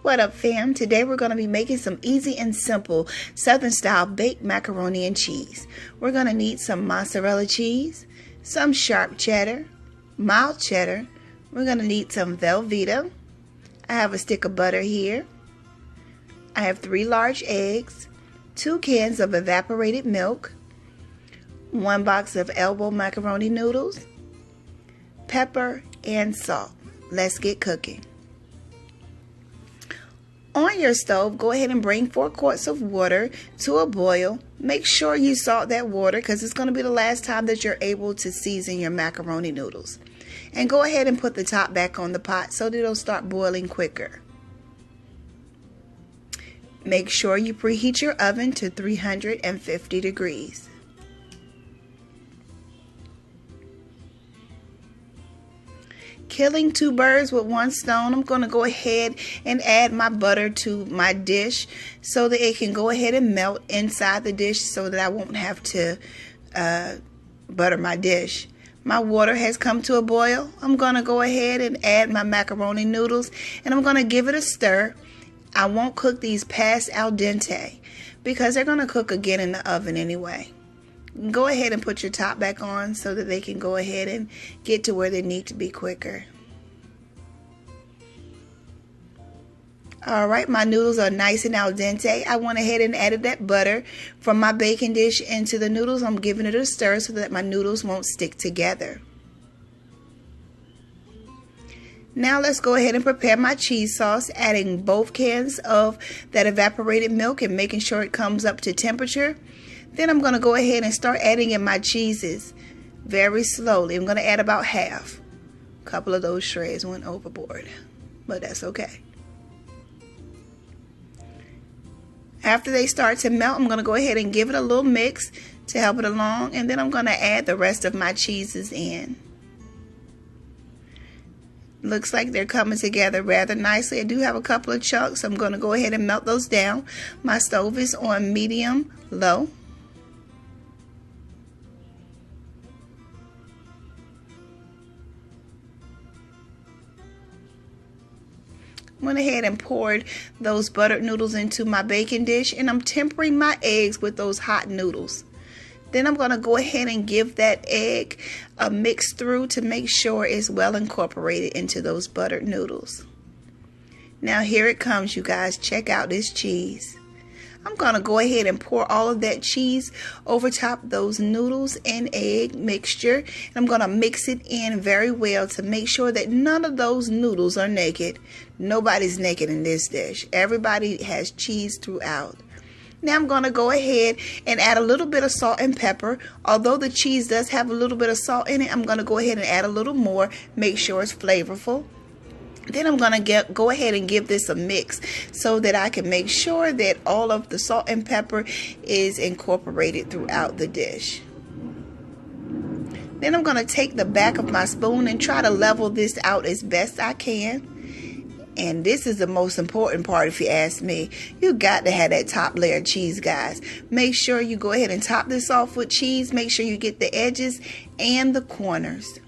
What up, fam? Today we're going to be making some easy and simple Southern style baked macaroni and cheese. We're going to need some mozzarella cheese, some sharp cheddar, mild cheddar. We're going to need some Velveeta. I have a stick of butter here. I have 3 large eggs, 2 cans of evaporated milk, 1 box of elbow macaroni noodles, pepper, and salt. Let's get cooking. On your stove, go ahead and bring 4 quarts of water to a boil. Make sure you salt that water because it's going to be the last time that you're able to season your macaroni noodles. And go ahead and put the top back on the pot so that it'll start boiling quicker. Make sure you preheat your oven to 350 degrees. Killing 2 birds with 1 stone, I'm going to go ahead and add my butter to my dish so that it can go ahead and melt inside the dish so that I won't have to butter my dish. My water has come to a boil. I'm going to go ahead and add my macaroni noodles and I'm going to give it a stir. I won't cook these past al dente because they're going to cook again in the oven anyway. Go ahead and put your top back on so that they can go ahead and get to where they need to be quicker. Alright, my noodles are nice and al dente. I went ahead and added that butter from my baking dish into the noodles. I'm giving it a stir so that my noodles won't stick together. Now let's go ahead and prepare my cheese sauce, adding both cans of that evaporated milk and making sure it comes up to temperature. Then I'm going to go ahead and start adding in my cheeses very slowly. I'm going to add about half. A couple of those shreds went overboard, but that's okay. After they start to melt, I'm going to go ahead and give it a little mix to help it along, and then I'm going to add the rest of my cheeses in. Looks like they're coming together rather nicely. I do have a couple of chunks. I'm going to go ahead and melt those down. My stove is on medium low. Went ahead and poured those buttered noodles into my baking dish, and I'm tempering my eggs with those hot noodles. Then I'm going to go ahead and give that egg a mix through to make sure it's well incorporated into those buttered noodles. Now here it comes, you guys. Check out this cheese. I'm going to go ahead and pour all of that cheese over top those noodles and egg mixture. And I'm going to mix it in very well to make sure that none of those noodles are naked. Nobody's naked in this dish. Everybody has cheese throughout. Now I'm going to go ahead and add a little bit of salt and pepper. Although the cheese does have a little bit of salt in it, I'm going to go ahead and add a little more. Make sure it's flavorful. Then I'm going to go ahead and give this a mix so that I can make sure that all of the salt and pepper is incorporated throughout the dish. Then I'm going to take the back of my spoon and try to level this out as best I can. And this is the most important part if you ask me. You got to have that top layer of cheese, guys. Make sure you go ahead and top this off with cheese. Make sure you get the edges and the corners.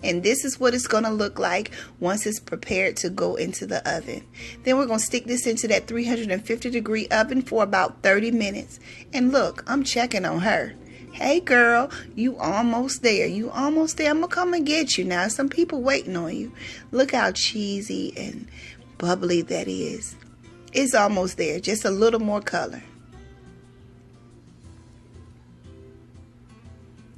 And this is what it's going to look like once it's prepared to go into the oven. Then we're going to stick this into that 350 degree oven for about 30 minutes. And look, I'm checking on her. Hey girl, you almost there. You almost there. I'm going to come and get you now. Some people waiting on you. Look how cheesy and bubbly that is. It's almost there. Just a little more color.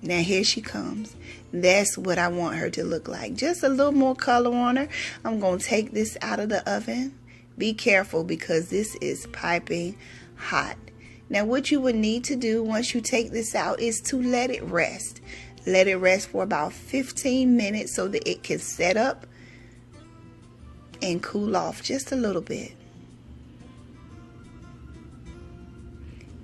Now here she comes. That's what I want her to look like. Just a little more color on her. I'm going to take this out of the oven. Be careful because this is piping hot. Now what you would need to do once you take this out is to let it rest. Let it rest for about 15 minutes so that it can set up and cool off just a little bit.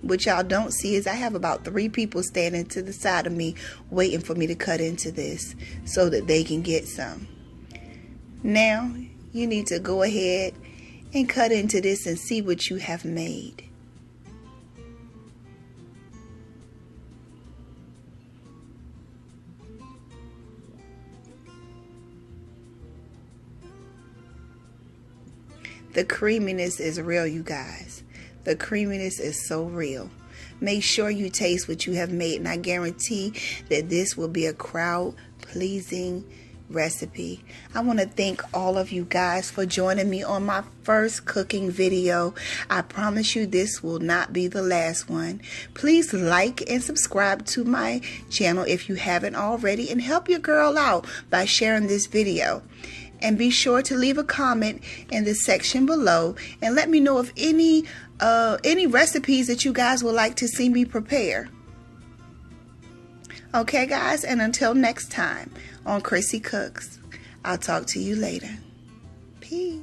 What y'all don't see is I have about 3 people standing to the side of me waiting for me to cut into this so that they can get some. Now you need to go ahead and cut into this and see what you have made. The creaminess is real, you guys. The creaminess is so real. Make sure you taste what you have made, and I guarantee that this will be a crowd-pleasing recipe. I want to thank all of you guys for joining me on my first cooking video. I promise you this will not be the last one. Please like and subscribe to my channel if you haven't already, and help your girl out by sharing this video. And be sure to leave a comment in the section below and let me know if any recipes that you guys would like to see me prepare. Okay, guys, and until next time on Chrissy Cooks, I'll talk to you later. Peace.